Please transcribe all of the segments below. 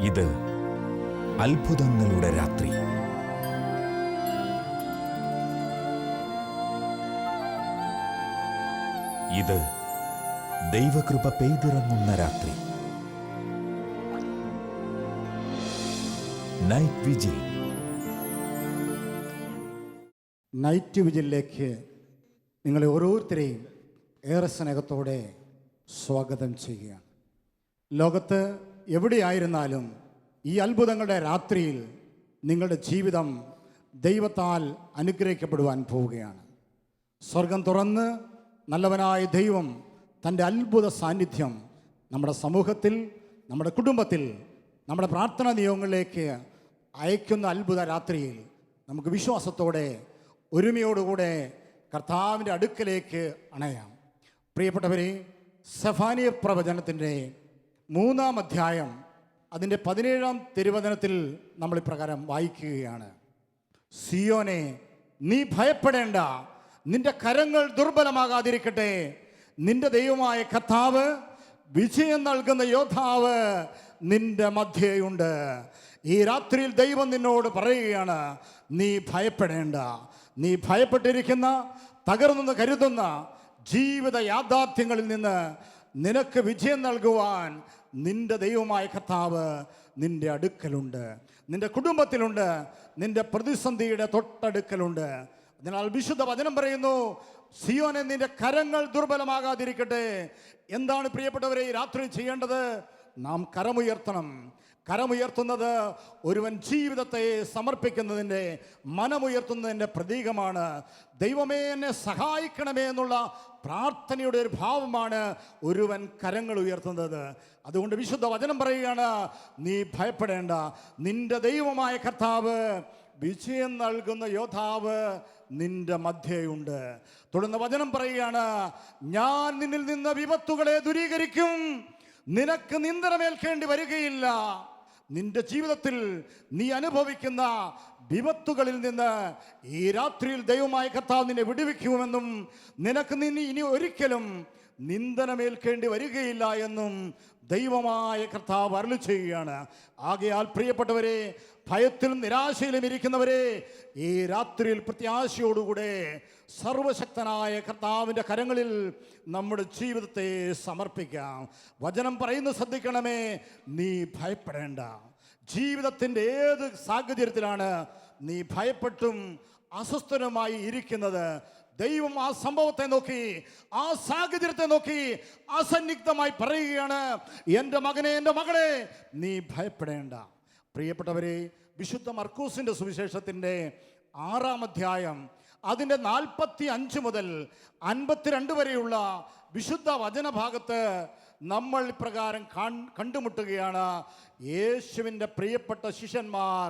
ഇത് അത്ഭുതങ്ങളുടെ രാത്രി. ഇത് ദൈവകൃപ പെയ്തിറങ്ങുന്ന രാത്രി. Night vigil. നൈറ്റ് വിജിലിലേക്ക് നിങ്ങളെ ഓരോരുത്തരെയും ഏറെ സ്നേഹത്തോടെ സ്വാഗതം ചെയ്യുകയാണ്. ലോകത്ത് എവിടെയായിരുന്നാലും ഈ അത്ഭുതങ്ങളുടെ രാത്രിയിൽ നിങ്ങളുടെ ജീവിതം ദൈവത്താൽ അനുഗ്രഹിക്കപ്പെടുവാൻ പോവുകയാണ്. സ്വർഗം തുറന്ന് നല്ലവനായ ദൈവം തൻ്റെ അത്ഭുത സാന്നിധ്യം നമ്മുടെ സമൂഹത്തിൽ, നമ്മുടെ കുടുംബത്തിൽ, നമ്മുടെ പ്രാർത്ഥനാ നിയോഗങ്ങളിലേക്ക് അയക്കുന്ന അത്ഭുത രാത്രിയിൽ നമുക്ക് വിശ്വാസത്തോടെ ഒരുമയോടുകൂടെ കർത്താവിൻ്റെ അടുക്കലേക്ക് അണയാം. പ്രിയപ്പെട്ടവരെ, സെഫാനിയ പ്രവചനത്തിൻ്റെ 3-ാം അധ്യായം അതിൻ്റെ 17-ാം തിരുവചനത്തിൽ നമ്മൾ ഇപ്രകാരം വായിക്കുകയാണ്: സിയോനെ, നീ ഭയപ്പെടേണ്ട, നിന്റെ കരങ്ങൾ ദുർബലമാകാതിരിക്കട്ടെ. നിന്റെ ദൈവമായ കർത്താവ്, വിജയം നൽകുന്ന യോദ്ധാവ് നിന്റെ മധ്യേയുണ്ട്. ഈ രാത്രിയിൽ ദൈവം നിന്നോട് പറയുകയാണ്, നീ ഭയപ്പെടേണ്ട. നീ ഭയപ്പെട്ടിരിക്കുന്ന, തകർന്നെന്ന് കരുതുന്ന ജീവിത യാഥാർത്ഥ്യങ്ങളിൽ നിന്ന് നിനക്ക് വിജയം നൽകുവാൻ നിന്റെ ദൈവമായ കർത്താവ് നിന്റെ അടുക്കലുണ്ട്, നിന്റെ കുടുംബത്തിലുണ്ട്, നിന്റെ പ്രതിസന്ധിയുടെ തൊട്ടടുക്കലുണ്ട്. അതിനാൽ വിശുദ്ധ വചനം പറയുന്നു, സിയോനെ, നിന്റെ കരങ്ങൾ ദുർബലമാകാതിരിക്കട്ടെ. എന്താണ് പ്രിയപ്പെട്ടവരെ ഈ രാത്രി ചെയ്യേണ്ടത്? നാം കരമുയർത്തണം. കരമുയർത്തുന്നത് ഒരുവൻ ജീവിതത്തെ സമർപ്പിക്കുന്നതിൻ്റെ, മനമുയർത്തുന്നതിൻ്റെ പ്രതീകമാണ്. ദൈവമേ, എന്നെ സഹായിക്കണമേ എന്നുള്ള പ്രാർത്ഥനയുടെ ഒരു ഭാവമാണ് ഒരുവൻ കരങ്ങൾ ഉയർത്തുന്നത്. അതുകൊണ്ട് വിശുദ്ധ വചനം പറയുകയാണ്, നീ ഭയപ്പെടേണ്ട, നിന്റെ ദൈവമായ കർത്താവ്, വിജയം നൽകുന്ന യോദ്ധാവ് നിന്റെ മധ്യേയുണ്ട്. തുടർന്ന് വചനം പറയുകയാണ്, ഞാൻ നിന്നിൽ നിന്ന് വിപത്തുകളെ ദൂരീകരിക്കും, നിനക്ക് നിന്ദനമേൽക്കേണ്ടി വരികയില്ല. നിന്റെ ജീവിതത്തിൽ നീ അനുഭവിക്കുന്ന വിപത്തുകളിൽ നിന്ന് ഈ രാത്രിയിൽ ദൈവമായ കർത്താവ് നിന്നെ വിടുവിക്കുമെന്നും നിനക്ക് ഇനി ഒരിക്കലും നിന്ദനമേൽക്കേണ്ടി വരികയില്ല എന്നും ദൈവമായ കർത്താവ് അരുളി ചെയ്യുകയാണ്. ആകയാൽ പ്രിയപ്പെട്ടവരെ, ഭയത്തിലും നിരാശയിലും ഇരിക്കുന്നവരെ, ഈ രാത്രിയിൽ പ്രത്യാശയോടുകൂടെ സർവശക്തനായ കർത്താവിൻ്റെ കരങ്ങളിൽ നമ്മുടെ ജീവിതത്തെ സമർപ്പിക്കാം. വചനം പറയുന്നത് ശ്രദ്ധിക്കണമേ, നീ ഭയപ്പെടേണ്ട. ജീവിതത്തിൻ്റെ ഏത് സാഹചര്യത്തിലാണ് നീ ഭയപ്പെട്ടും അസ്വസ്ഥനുമായി ഇരിക്കുന്നത്, ദൈവം ആ സംഭവത്തെ നോക്കി, ആ സാഹചര്യത്തെ നോക്കി അസന്നിഗ്ധമായി പറയുകയാണ്, എൻ്റെ മകനെ, എൻ്റെ മകളെ, നീ ഭയപ്പെടേണ്ട. പ്രിയപ്പെട്ടവരെ, വിശുദ്ധ മർക്കോസിൻ്റെ സുവിശേഷത്തിൻ്റെ 6-ാം അധ്യായം അതിൻ്റെ 45 മുതൽ 52 വരെയുള്ള വിശുദ്ധ വചനഭാഗത്ത് നമ്മൾ ഇപ്രകാരം കണ്ടുമുട്ടുകയാണ്. യേശുവിൻ്റെ പ്രിയപ്പെട്ട ശിഷ്യന്മാർ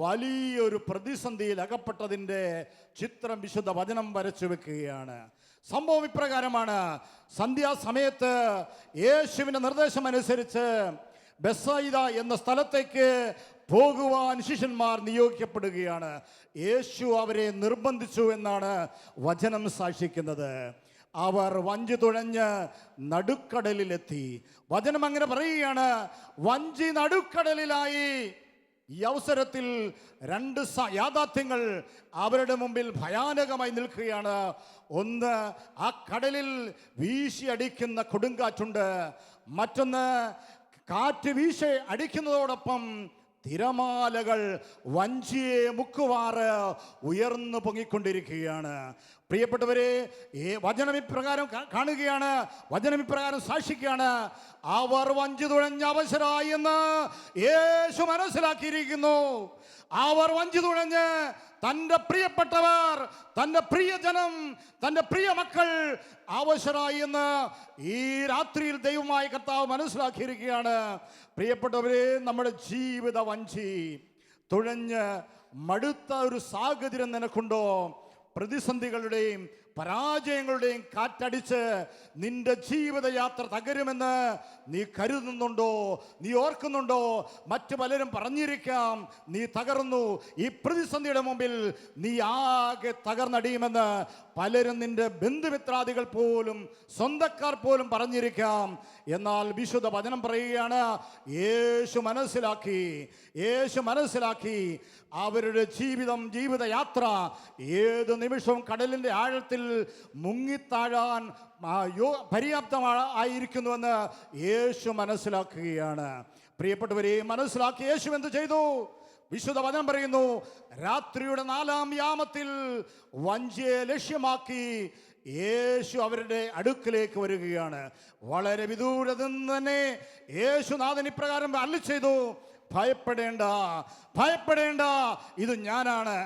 വലിയൊരു പ്രതിസന്ധിയിൽ അകപ്പെട്ടതിൻ്റെ ചിത്രം വിശുദ്ധ വചനം വരച്ചു വെക്കുകയാണ്. സംഭവം ഇപ്രകാരമാണ്: സന്ധ്യാസമയത്ത് യേശുവിൻ്റെ നിർദ്ദേശമനുസരിച്ച് ബെത്സയിദ എന്ന സ്ഥലത്തേക്ക് പോകുവാൻ ശിഷ്യന്മാർ നിയോഗിക്കപ്പെടുകയാണ്. യേശു അവരെ നിർബന്ധിച്ചു എന്നാണ് വചനം സാക്ഷിക്കുന്നത്. അവർ വഞ്ചി തുഴഞ്ഞ് നടുക്കടലിലെത്തി. വചനം അങ്ങനെ പറയുകയാണ്, വഞ്ചി നടുക്കടലിലായി. ഈ അവസരത്തിൽ 2 യാഥാർത്ഥ്യങ്ങൾ അവരുടെ മുമ്പിൽ ഭയാനകമായി നിൽക്കുകയാണ്. ഒന്ന്, ആ കടലിൽ വീശി അടിക്കുന്ന കൊടുങ്കാറ്റുണ്ട്. മറ്റൊന്ന്, കാറ്റ് വീശി അടിക്കുന്നതോടൊപ്പം തിരമാലകൾ വഞ്ചിയെ മുക്കുവാറ് ഉയർന്നു പൊങ്ങിക്കൊണ്ടിരിക്കുകയാണ്. പ്രിയപ്പെട്ടവരെ, വചനം ഇപ്രകാരം കാണുകയാണ്, വചനം ഇപ്രകാരം സാക്ഷിക്കുകയാണ്: അവർ വഞ്ചി തുഴഞ്ഞ അവശരായി എന്ന് യേശു മനസ്സിലാക്കിയിരിക്കുന്നു. അവർ വഞ്ചി തുഴഞ്ഞ് തൻ്റെ പ്രിയപ്പെട്ടവർ, തൻ്റെ പ്രിയജനം, തൻ്റെ പ്രിയ മക്കൾ അവശരായി എന്ന് ഈ രാത്രിയിൽ ദൈവമായ കർത്താവ് മനസ്സിലാക്കിയിരിക്കുകയാണ്. പ്രിയപ്പെട്ടവരെ, നമ്മുടെ ജീവിത വഞ്ചി തുഴഞ്ഞ് മടുത്ത ഒരു സാഹചര്യം നിനക്കുണ്ടോ? പ്രതിസന്ധികളുടെയും പരാജയങ്ങളുടെയും കാറ്റടിച്ച് നിന്റെ ജീവിതയാത്ര തകരുമെന്ന് നീ കരുതുന്നുണ്ടോ? നീ ഓർക്കുന്നുണ്ടോ? മറ്റു പലരും പറഞ്ഞിരിക്കാം നീ തകർന്നു, ഈ പ്രതിസന്ധിയുടെ മുമ്പിൽ നീ ആകെ തകർന്നടിയുമെന്ന്. പലരും നിന്റെ ബന്ധുമിത്രാദികൾ പോലും സ്വന്തക്കാർ പോലും പറഞ്ഞിരിക്കാം. എന്നാൽ വിശുദ്ധ വചനം പറയുകയാണ്, യേശു മനസ്സിലാക്കി അവരുടെ ജീവിതയാത്ര ഏത് നിമിഷവും കടലിൻ്റെ ആഴത്തിൽ മുങ്ങിത്താഴാൻ പര്യാപ്തമായിരിക്കുന്നുവെന്ന് യേശു മനസ്സിലാക്കുകയാണ്. പ്രിയപ്പെട്ടവരെ, മനസ്സിലാക്കി യേശു എന്ത് ചെയ്തു? വിശുദ്ധ വചനം പറയുന്നു, രാത്രിയുടെ 4-ാം യാമത്തിൽ വഞ്ചിയെ ലക്ഷ്യമാക്കി യേശു അവരുടെ അടുക്കിലേക്ക് വരികയാണ്. വളരെ വിദൂരത്ത് നിന്ന് തന്നെ യേശുനാഥൻ ഇപ്രകാരം അരുളി ചെയ്തു, ഭയപ്പെടേണ്ട, ഇത് ഞാനാണ്.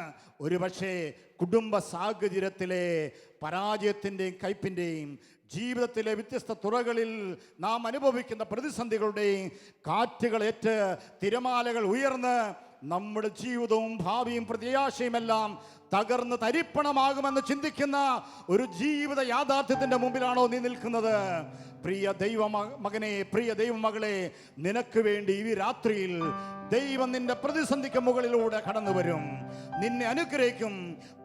ഒരുപക്ഷെ കുടുംബ സാഹചര്യത്തിലെ പരാജയത്തിൻ്റെയും കയ്പിൻ്റെയും ജീവിതത്തിലെ വ്യത്യസ്ത തുറകളിൽ നാം അനുഭവിക്കുന്ന പ്രതിസന്ധികളുടെയും കാറ്റുകളേറ്റ് തിരമാലകൾ ഉയർന്ന് നമ്മുടെ ജീവിതവും ഭാവിയും പ്രത്യാശയുമെല്ലാം തകർന്ന് തരിപ്പണമാകുമെന്ന് ചിന്തിക്കുന്ന ഒരു ജീവിത യാഥാർത്ഥ്യത്തിൻ്റെ മുമ്പിലാണോ നീ നിൽക്കുന്നത്? പ്രിയ ദൈവമകനെ, പ്രിയ ദൈവമകളെ, നിനക്ക് വേണ്ടി ഈ രാത്രിയിൽ ദൈവം നിന്റെ പ്രതിസന്ധിക്ക് മുകളിലൂടെ കടന്നു വരും, നിന്നെ അനുഗ്രഹിക്കും.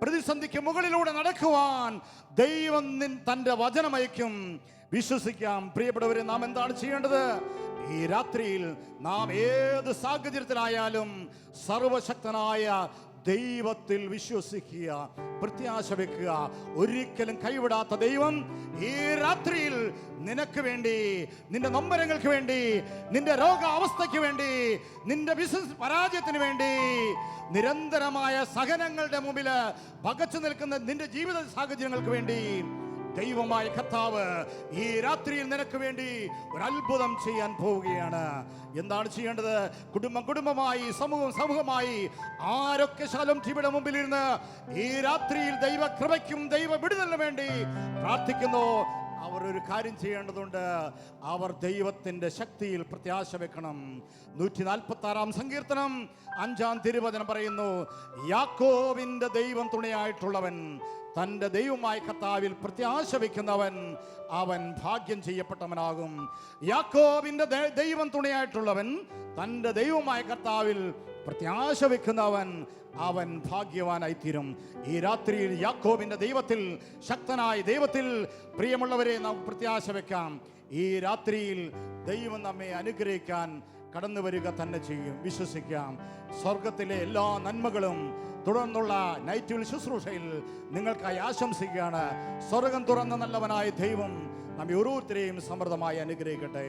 പ്രതിസന്ധിക്ക് മുകളിലൂടെ നടക്കുവാൻ ദൈവം തൻ്റെ വചനമയക്കും. വിശ്വസിക്കാം. പ്രിയപ്പെട്ടവരെ, നാം എന്താണ് ചെയ്യേണ്ടത്? ഈ രാത്രിയിൽ നാം ഏത് സാഹചര്യത്തിലായാലും സർവശക്തനായ ദൈവത്തിൽ വിശ്വസിക്കുക, പ്രത്യാശ വെക്കുക. ഒരിക്കലും കൈവിടാത്ത ദൈവം ഈ രാത്രിയിൽ നിനക്ക് വേണ്ടി, നിന്റെ നൊമ്പരങ്ങൾക്ക് വേണ്ടി, നിന്റെ രോഗാവസ്ഥയ്ക്ക് വേണ്ടി, നിന്റെ ബിസിനസ് പരാജയത്തിന് വേണ്ടി, നിരന്തരമായ സഹനങ്ങളുടെ മുമ്പിൽ പകച്ചു നിൽക്കുന്ന നിന്റെ ജീവിത സാഹചര്യങ്ങൾക്ക് വേണ്ടി ദൈവമായ കർത്താവ് ഈ രാത്രിയിൽ നിനക്ക് വേണ്ടി ഒരു അത്ഭുതം ചെയ്യാൻ പോവുകയാണ്. എന്താണ് ചെയ്യേണ്ടത്? കുടുംബമായി, സമൂഹമായി ആരൊക്കെ ശാലോം ടിവിയുടെ മുമ്പിലിരുന്ന് ഈ രാത്രിയിൽ ദൈവകൃപയ്ക്കും ദൈവ വിടുതലിനും വേണ്ടി പ്രാർത്ഥിക്കുന്നു, അവർ ഒരു കാര്യം ചെയ്യേണ്ടതുണ്ട്. അവർ ദൈവത്തിൻ്റെ ശക്തിയിൽ പ്രത്യാശ വെക്കണം. 146-ാം സങ്കീർത്തനം 5-ാം തിരുവചനം പറയുന്നു, യാക്കോബിൻ്റെ ദൈവം തുണയായിട്ടുള്ളവൻ, തൻ്റെ ദൈവമായ കർത്താവിൽ പ്രത്യാശ വയ്ക്കുന്നവൻ അവൻ ഭാഗ്യം ചെയ്യപ്പെട്ടവനാകും. യാക്കോബിൻ്റെ ദൈവം തുണയായിട്ടുള്ളവൻ, തൻ്റെ ദൈവമായ കർത്താവിൽ പ്രത്യാശ വയ്ക്കുന്നവൻ അവൻ ഭാഗ്യവാനായിത്തീരും. ഈ രാത്രിയിൽ യാക്കോബിൻ്റെ ദൈവത്തിൽ, ശക്തനായ ദൈവത്തിൽ പ്രിയമുള്ളവരെ നാം പ്രത്യാശ വെക്കാം. ഈ രാത്രിയിൽ ദൈവം നമ്മെ അനുഗ്രഹിക്കാൻ കടന്നു വരിക തന്നെ ചെയ്യും. വിശ്വസിക്കാം. സ്വർഗത്തിലെ എല്ലാ നന്മകളും തുടർന്നുള്ള നൈറ്റ് ശുശ്രൂഷയിൽ നിങ്ങൾക്കായി ആശംസിക്കുകയാണ്. സ്വർഗം തുറന്ന നല്ലവനായ ദൈവം നമ്മെ ഓരോരുത്തരെയും സമൃദ്ധമായി അനുഗ്രഹിക്കട്ടെ.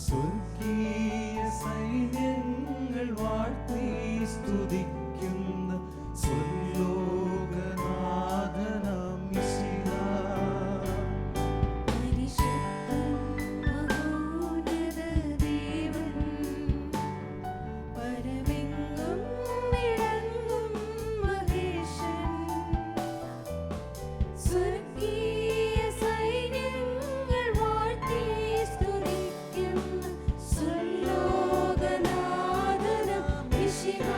സ്വർഗീയ സൈന്യങ്ങൾ വാഴ്ത്തി സ്തുതിക്കുന്ന സ്വർലോകനാഥനാം മിശിഹാ. പരിശുദ്ധൻ മഹോന്നത ദേവൻ, പരമെങ്ങും വിളങ്ങും മഹേശൻ, സ്വർഗീയ സൈന്യങ്ങൾ വാഴ്ത്തി സ്തുതിക്കുന്ന സ്വർലോകനാഥനാം മിശിഹാ.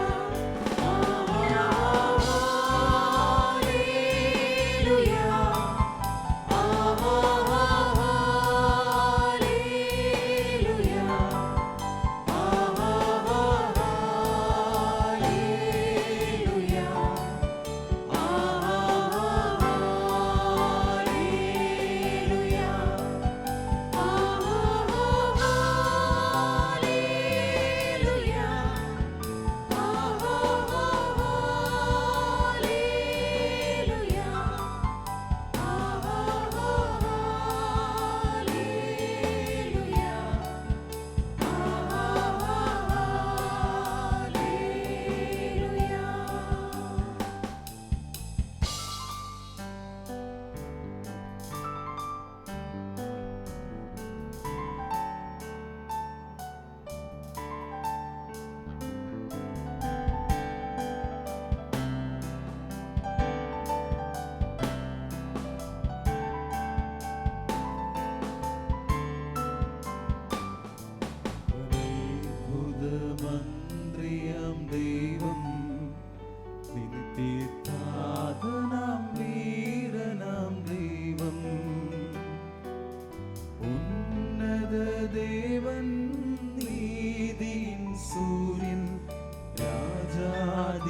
അത്ഭുതമന്ത്രിയാം ദൈവം, നിത്യനാഥനാം വീരനാം ദൈവം, ഉന്നത ദേവൻ നീതിയിൻ സൂര്യൻ, രാജാധിരാജനാം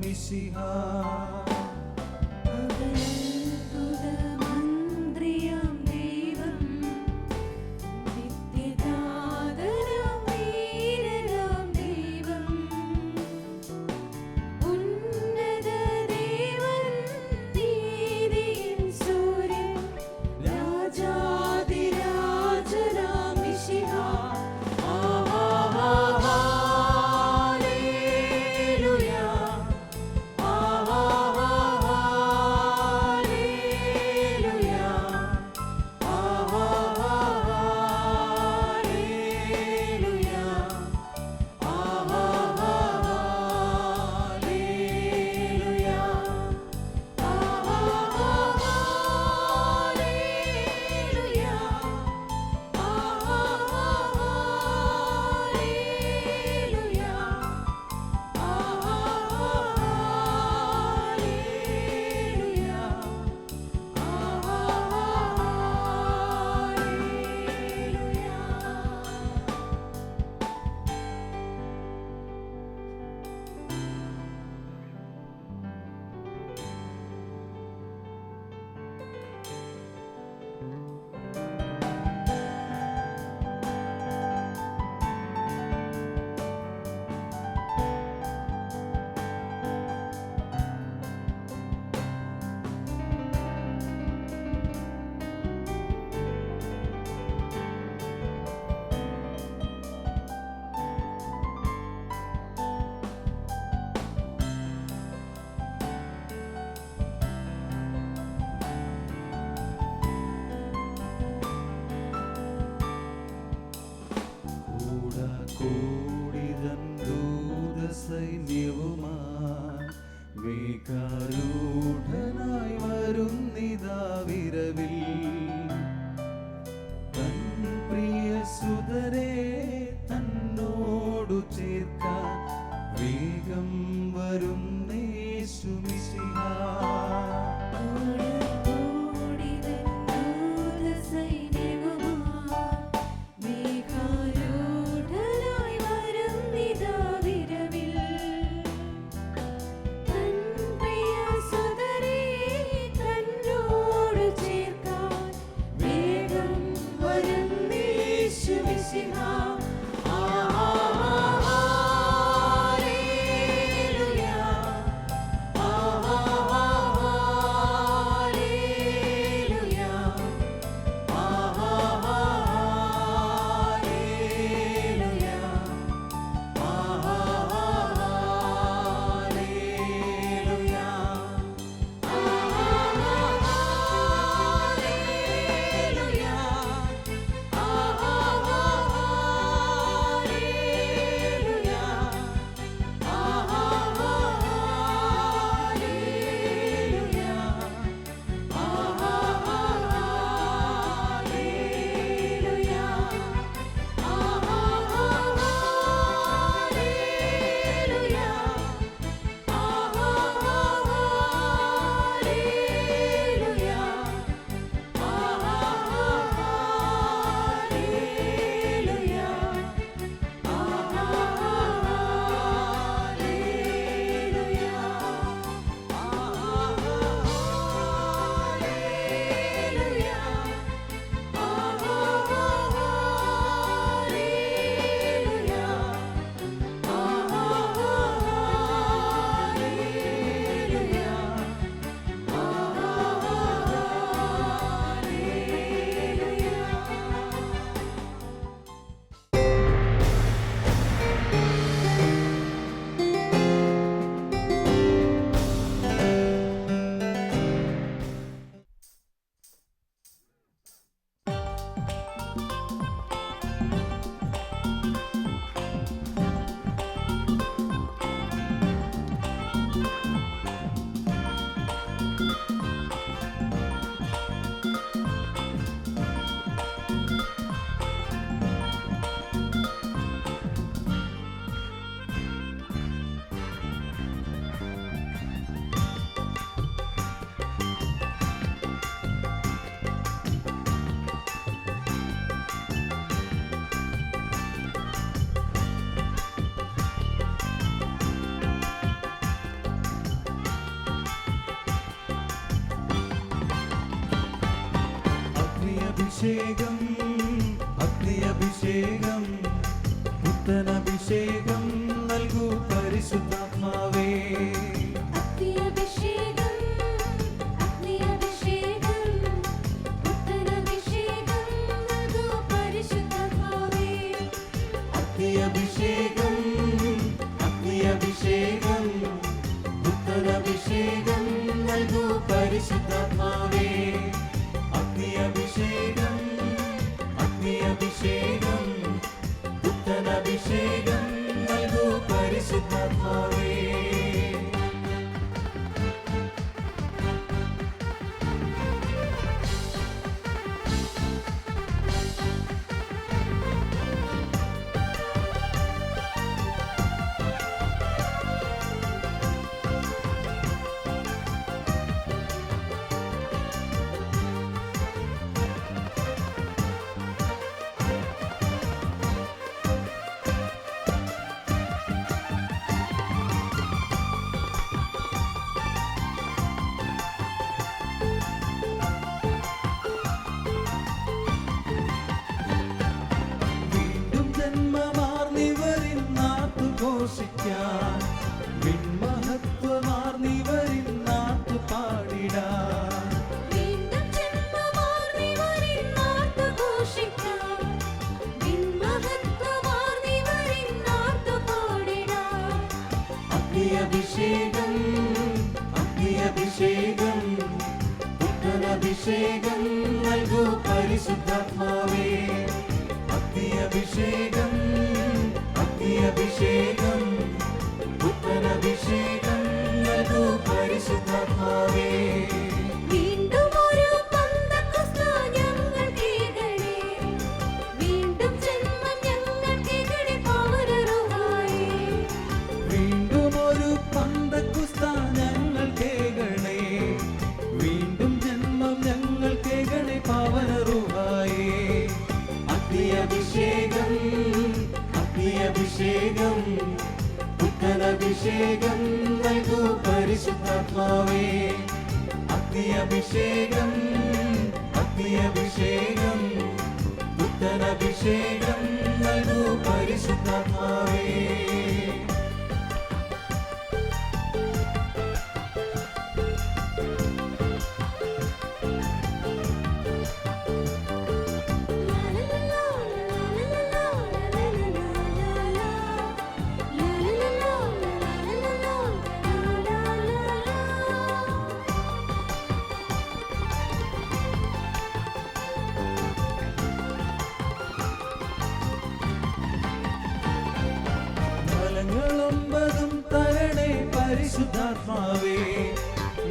മിശിഹാ. അത്ഭുതമന്ത്രിയാം ദൈവം, നിത്യനാഥനാം വീരനാം ദൈവം, ഉന്നത ദേവൻ നീതിയിൻ സൂര്യൻ, രാജാധിരാജനാം മിശിഹാ. കൂടിതൻ ദൂതസൈന്യവുമായി വേഗാരൂഢനായി വരുന്നിതാ വിരവിൽ, തൻ പ്രിയ സുതരെ തന്നോടു ചേർക്കാൻ വേഗം വരുന്നേശു മിശിഹാ. അഭിഷേകം അഗ്നി അഭിഷേകം പുത്തനഭിഷേകം നൽകൂ പരിശുദ്ധാത്മാവേ അഗ്നിയഭിഷേകം അഗ്നിയഭിഷേകം പുത്തനഭിഷേകം നൽകൂ പരിശുദ്ധാത്മാവേ അഗ്നിയഭിഷേകം അഗ്നിയഭിഷേകം പുത്തനഭിഷേകം നൽകൂ പരിശുദ്ധാത്മാവേ അഗ്നിയഭിഷേകം അഗ്നിയഭിഷേകം പുത്തനഭിഷേകം നൽകൂ പരിശുദ്ധാത്മാവേ വീണ്ടും ജന്മമാർന്നിവരിൻ നാട്ടു ഘോഷിക്കാൻ വിൺമഹത്വമാർന്നിവരിൻ നാട്ടു പാടിടാൻ വീണ്ടും ജന്മമാർന്നിവരിൻ നാട്ടുഘോഷിക്കാം വിൺമഹത്വമാർന്നിവരിൻ നാട്ടുപാടിടാം അഗ്നിയഭിഷേകം അഗ്നിയഭിഷേകം പുത്തനഭിഷേകം നൽകൂ പരിശുദ്ധാത്മാവേ അഗ്നിയഭിഷേകം അഗ്നിയഭിഷേകം പുത്തനഭിഷേകം നൽകൂ പരിശുദ്ധാത്മാവേ വീണ്ടും ഒരു പന്തക്കുസ്ത ഞങ്ങൾ കേൾക്കണേ വീണ്ടും ജന്മം ഞങ്ങൾ കേൾക്കണേ പൗരരുമായി വീണ്ടും ഒരു പന്തക്കുസ്ത ഞങ്ങൾ കേൾക്കണേ വീണ്ടും ജന്മം ഞങ്ങൾ കേൾക്കണേ പാവനറുഹായേ അഗ്നിയഭിഷേകം അഗ്നിയഭിഷേകം പുത്തനഭിഷേകം നൽകൂ പരിശുദ്ധാത്മാവേ അഗ്നിയഭിഷേകം അഗ്നിയഭിഷേകം പുത്തനഭിഷേകം നൽകൂ പരിശുദ്ധാത്മാവേ ഫലങ്ങളൊമ്പതും തരണേ പരിശുദ്ധാത്മാവേ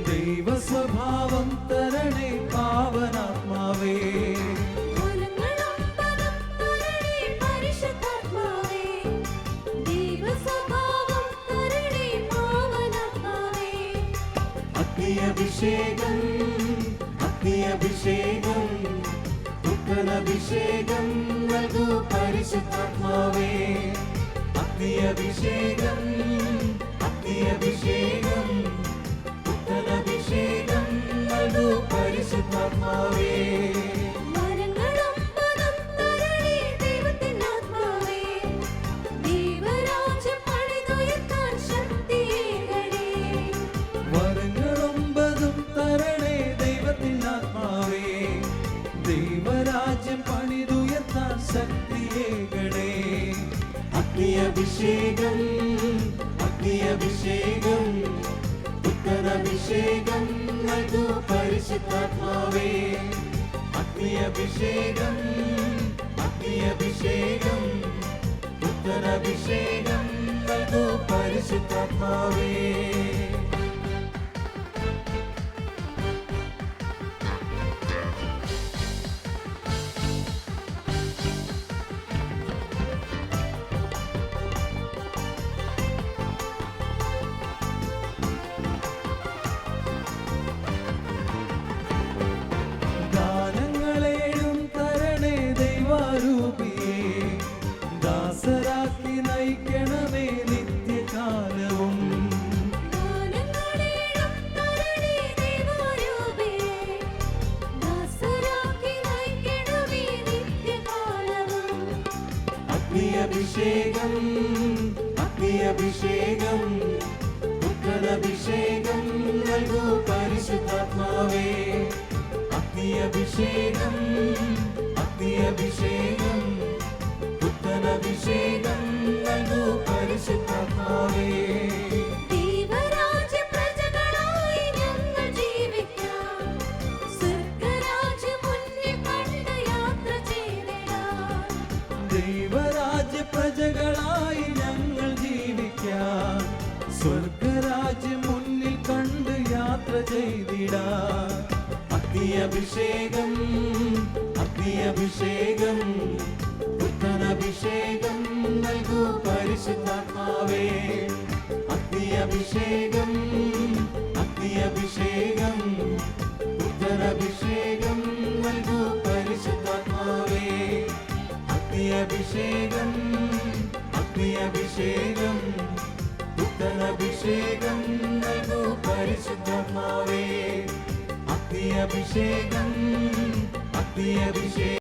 ദൈവസ്വഭാവം തരണേ പാവനാത്മാവേ ഫലങ്ങളൊമ്പതും തരണേ പരിശുദ്ധാത്മാവേ ദൈവസ്വഭാവം തരണേ പാവനാത്മാവേ അഗ്നിയഭിഷേകം അഗ്നിയഭിഷേകം പുത്തനഭിഷേകം നൽകൂ പരിശുദ്ധാത്മാവേ അഗ്നിയഭിഷേകം അഗ്നിയഭിഷേകം പുത്തനഭിഷേകം നൽകൂ പരിശുദ്ധാത്മാവേ വരങ്ങളൊമ്പതും തരണേ ദൈവത്തിനാത്മാവേ ദൈവരാജ്യം പണിതുയർത്താൻ ശക്തിയേകണേ വരങ്ങളൊമ്പതും തരണേ ദൈവത്തിനാത്മാവേ ദൈവരാജ്യം പണിതുയർത്താൻ ശക്തിയേകണേ അഗ്നിയഭിഷേകം അഗ്നിയഭിഷേകം പുത്തനഭിഷേകം നൽകൂ പരിശുദ്ധാത്മാവേ അഗ്നിയഭിഷേകം അഗ്നിയഭിഷേകം പുത്തനഭിഷേകം നൽകൂ പരിശുദ്ധാത്മാവേ ഗാനങ്ങളേഴും തരണേ ദൈവാരൂപിയേ ദാസരാക്കി നയിക്കണമേ നിത്യകാലവും അഗ്നിയഭിഷേകം അഗ്നിയഭിഷേകം പുത്രനഭിഷേകം നൽകൂ പരിശുദ്ധാത്മാവേ അഗ്നിയഭിഷേകം അഗ്നിയഭിഷേകം പുത്രനഭിഷേകം നൽകൂ പരിശുദ്ധാത്മാവേ ദൈവരാജ്യ പ്രജകളായി ഞങ്ങൾ ജീവിക്കാം സ്വർഗ്ഗരാജ്യം മുന്നിൽ കണ്ട് യാത്ര ചെയ്തിടാം ദൈവരാജ്യ പ്രജകളായി ഞങ്ങൾ ജീവിക്കാം സ്വർഗരാജ്യം മുന്നിൽ കണ്ട് യാത്ര ചെയ്തിടാം അഗ്നിയഭിഷേകം അഗ്നിയഭിഷേകം പുത്രനഭിഷേകം നൽകൂ പരിശുദ്ധാത്മാവേ അഗ്നിയഭിഷേകം അഗ്നിയഭിഷേകം പുത്രനഭിഷേകം നൽകൂ പരിശുദ്ധാത്മാവേ അഗ്നിയഭിഷേകം അഗ്നിയഭിഷേകം പുത്രനഭിഷേകം നൽകൂ പരിശുദ്ധാത്മാവേ അഗ്നിയഭിഷേകം അഗ്നിയഭിഷേകം